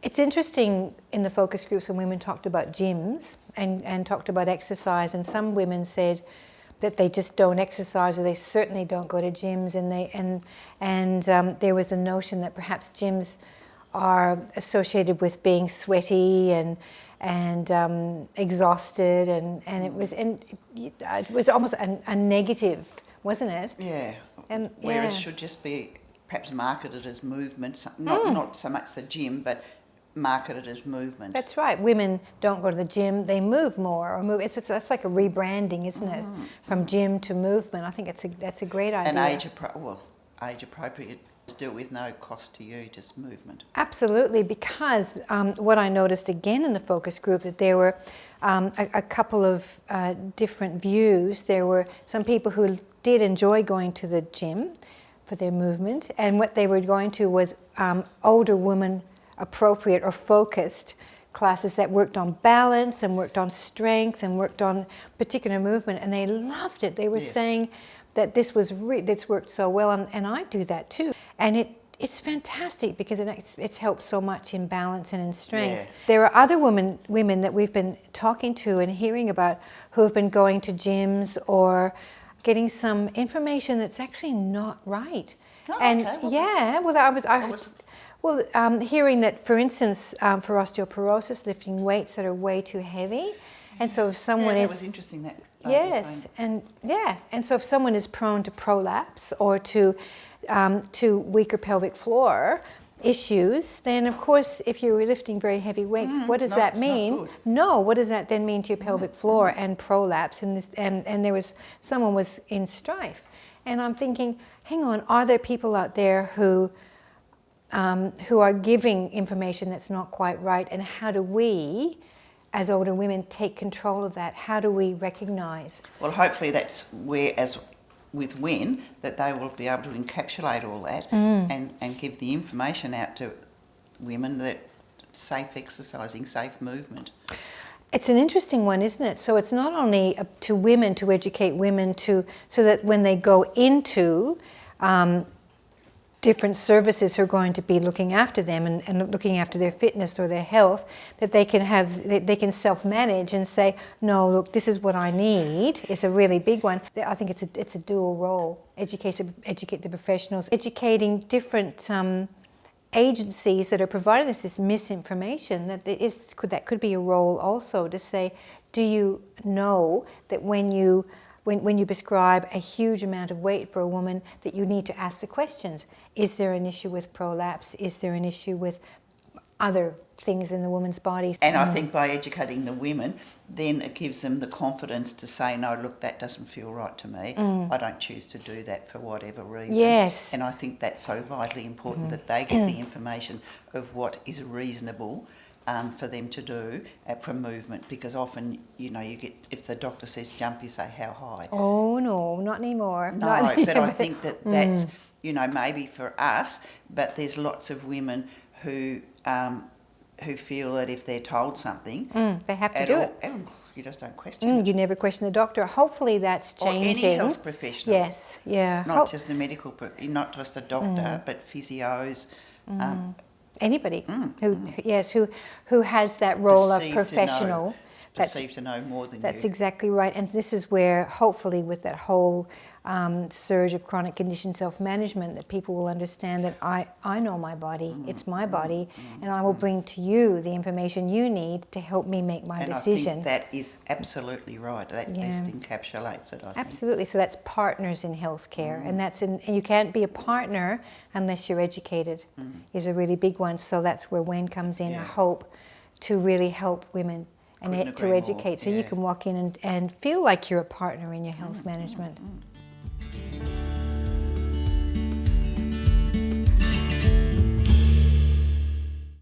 It's interesting in the focus groups when women talked about gyms and talked about exercise, and some women said that they just don't exercise, or they certainly don't go to gyms, and there was a notion that perhaps gyms are associated with being sweaty and exhausted, and it was almost a negative, wasn't it? Yeah. And whereas should just be perhaps marketed as movement, not so much the gym, but marketed as movement. That's right. Women don't go to the gym; they move more, or move. It's like a rebranding, isn't it? From gym to movement. I think that's a great idea. And age appropriate, still with no cost to you, just movement. Absolutely, because what I noticed again in the focus group, that there were a couple of different views. There were some people who did enjoy going to the gym for their movement, and what they were going to was older women appropriate or focused classes that worked on balance and worked on strength and worked on particular movement, and they loved it. They were saying that this worked so well, and I do that too, and it's fantastic because it's helped so much in balance and in strength. Yeah. There are other women that we've been talking to and hearing about who have been going to gyms or getting some information that's actually not right. Oh, and okay. Hearing that, for instance, for osteoporosis, lifting weights that are way too heavy, and so if someone that was interesting. That and so if someone is prone to prolapse or to weaker pelvic floor issues, then of course, if you're lifting very heavy weights, what does that mean? No, what does that then mean to your pelvic floor and prolapse? And there was someone was in strife, and I'm thinking, hang on, are there people out there who are giving information that's not quite right, and how do we, as older women, take control of that? How do we recognise? Well, hopefully that's where, as with WIN, that they will be able to encapsulate all that and give the information out to women that safe exercising, safe movement. It's an interesting one, isn't it? So it's not only up to women to educate women so that when they go into different services who are going to be looking after them and looking after their fitness or their health, that they can self-manage and say, no, look, this is what I need. It's a really big one. I think it's a dual role. Educate the professionals, educating different agencies that are providing us this misinformation. That could be a role also to say, do you know that when you prescribe a huge amount of weight for a woman, that you need to ask the questions. Is there an issue with prolapse? Is there an issue with other things in the woman's body? And I think by educating the women, then it gives them the confidence to say, no, look, that doesn't feel right to me. I don't choose to do that for whatever reason. Yes. And I think that's so vitally important that they get the information of what is reasonable for them to do from movement, because often, you get, if the doctor says jump, you say how high. Oh no, not anymore. No, but I think that's maybe for us, but there's lots of women who feel that if they're told something, they have to do it. You just don't question it. You never question the doctor. Hopefully that's changing. Or any health professional. Yes, yeah. Not just the not just a doctor, but physios. Anybody who has that role of professional. Perceived to know more than you. That's exactly right. And this is where, hopefully, with that whole surge of chronic condition self-management, that people will understand that I know my body, it's my body, and I will bring to you the information you need to help me make my decision. I think that is absolutely right. That best encapsulates it, I think. Absolutely. So that's partners in healthcare, and you can't be a partner unless you're educated, is a really big one. So that's where WEN comes in, I hope, to really help women and to educate, so you can walk in and feel like you're a partner in your health management.